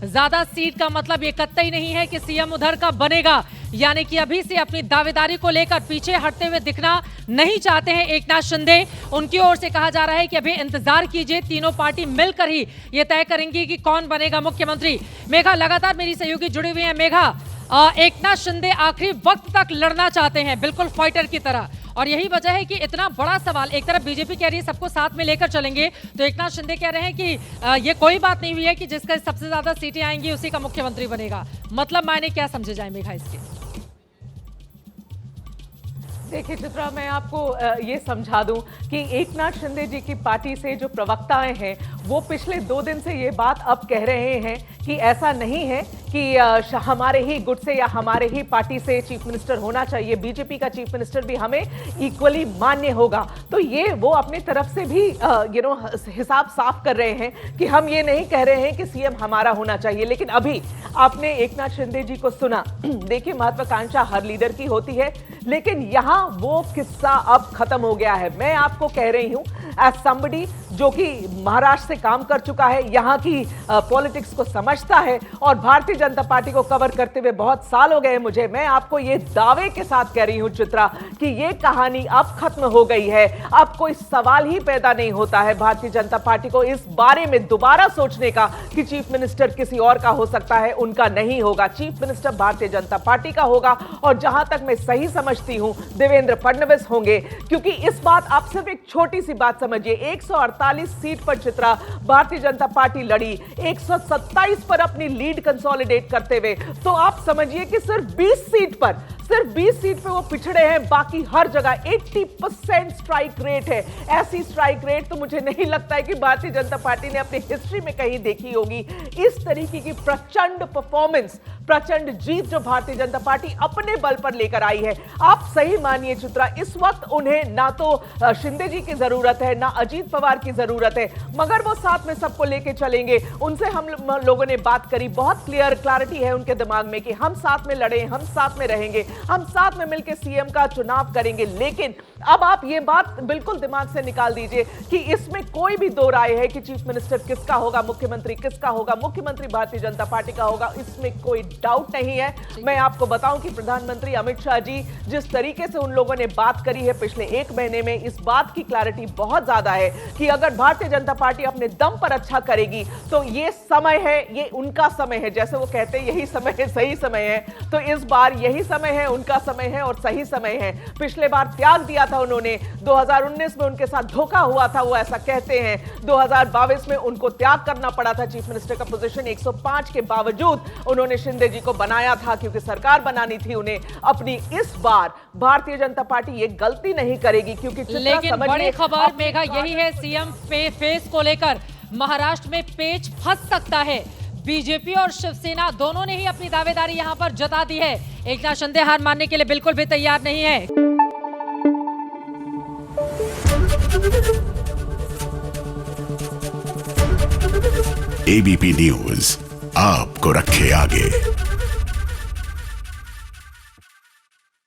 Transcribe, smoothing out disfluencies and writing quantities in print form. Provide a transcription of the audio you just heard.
ज्यादा सीट का मतलब ये कतई नहीं है कि सीएम उधर का बनेगा। यानी कि अभी से अपनी दावेदारी को लेकर पीछे हटते हुए दिखना नहीं चाहते हैं एकनाथ शिंदे। उनकी ओर से कहा जा रहा है कि अभी इंतजार कीजिए, तीनों पार्टी मिलकर ही ये तय करेंगी कि कौन बनेगा मुख्यमंत्री। मेघा, लगातार मेरी सहयोगी जुड़ी हुई है। मेघा, एकनाथ शिंदे आखिरी वक्त तक लड़ना चाहते हैं, बिल्कुल फाइटर की तरह, और यही वजह है कि इतना बड़ा सवाल। एक तरफ बीजेपी कह रही है सबको साथ में लेकर चलेंगे, तो एकनाथ शिंदे कह रहे हैं कि ये कोई बात नहीं हुई है कि जिसका सबसे ज्यादा सीटें आएंगी उसी का मुख्यमंत्री बनेगा। मतलब मायने क्या समझे जाए मेघा इसके? देखिए चित्रा, मैं आपको ये समझा दूं कि एकनाथ शिंदे जी की पार्टी से जो प्रवक्ताएं हैं वो पिछले 2 दिन से ये बात अब कह रहे हैं कि ऐसा नहीं है कि हमारे ही गुट से या हमारे ही पार्टी से चीफ मिनिस्टर होना चाहिए, बीजेपी का चीफ मिनिस्टर भी हमें इक्वली मान्य होगा। तो ये वो अपनी तरफ से भी हिसाब साफ कर रहे हैं कि हम ये नहीं कह रहे हैं कि सीएम हमारा होना चाहिए। लेकिन अभी आपने एकनाथ शिंदे जी को सुना। देखिए, महत्वाकांक्षा हर लीडर की होती है, लेकिन यहां वो किस्सा अब खत्म हो गया है। मैं आपको कह रही हूं एज समबडी जो कि महाराष्ट्र से काम कर चुका है, यहां की पॉलिटिक्स को समझता है और भारतीय जनता पार्टी को कवर करते हुए बहुत साल हो गए मुझे। मैं आपको ये दावे के साथ कह रही हूं चित्रा कि ये कहानी अब खत्म हो गई है। अब कोई सवाल ही पैदा नहीं होता है भारतीय जनता पार्टी को इस बारे में दोबारा सोचने का कि चीफ मिनिस्टर किसी और का हो सकता है। उनका नहीं होगा, chief minister Bharatiya Janata party का होगा। और जहां तक मैं सही समझती हूं, देवेंद्र फडणवीस होंगे, क्योंकि इस बात आप सिर्फ एक छोटी सी बात समझिए। 148 सीट पर चित्रा भारतीय जनता पार्टी लड़ी, 127 पर अपनी लीड कंसोलिडेट करते हुए। तो आप समझिए कि सिर्फ 20 सीट पे वो पिछड़े हैं, बाकी हर जगह 80% स्ट्राइक रेट है। ऐसी स्ट्राइक रेट तो मुझे नहीं लगता है कि भारतीय जनता पार्टी ने अपनी हिस्ट्री में कहीं देखी होगी। इस तरीके की प्रचंड परफॉर्मेंस, प्रचंड जीत जो भारतीय जनता पार्टी अपने बल पर लेकर आई है। आप सही मानिए चित्रा, इस वक्त उन्हें ना तो शिंदे जी की जरूरत है, ना अजीत पवार की जरूरत है, मगर वो साथ में सबको लेके चलेंगे। उनसे हम लोगों ने बात करी, बहुत क्लैरिटी है उनके दिमाग में कि हम साथ में लड़े, हम साथ में रहेंगे, हम साथ में मिलकर सीएम का चुनाव करेंगे। लेकिन अब आप ये बात बिल्कुल दिमाग से निकाल दीजिए कि इसमें कोई भी दो राय है कि चीफ मिनिस्टर किसका होगा, मुख्यमंत्री किसका होगा, मुख्यमंत्री भारतीय जनता पार्टी का होगा, इसमें कोई डाउट नहीं है। मैं आपको बताऊं कि प्रधानमंत्री अमित शाह जी जिस तरीके से उन लोगों ने बात करी है पिछले 1 महीने में, इस बात की क्लैरिटी बहुत ज्यादा है कि अगर भारतीय जनता पार्टी अपने दम पर अच्छा करेगी तो ये समय है, ये उनका समय है। जैसे वो कहते हैं यही समय है, सही समय है, तो इस बार यही समय है, उनका समय है और सही समय है। पिछले बार त्याग दिया था उन्होंने, 2019 में उनके साथ धोखा हुआ था, वो ऐसा कहते हैं। 2022 में उनको त्याग करना पड़ा था चिफ मिनिस्टर का पोजीशन, 105 के बावजूद उन्होंने शिंदे जी को बनाया था क्योंकि सरकार बनानी थी उन्हें अपनी। इस बार भारतीय जनता पार्टी ये गलती नहीं करेगी क्योंकि लेकिन बड़ी खबर मेघा यही है, सीएम फेस को लेकर महाराष्ट्र में पेच फंस सकता है। बीजेपी और शिवसेना दोनों ने ही अपनी दावेदारी यहां पर जता दी है। एकनाथ शिंदे हार मानने के लिए बिल्कुल भी तैयार नहीं है। एबीपी न्यूज आपको रखे आगे।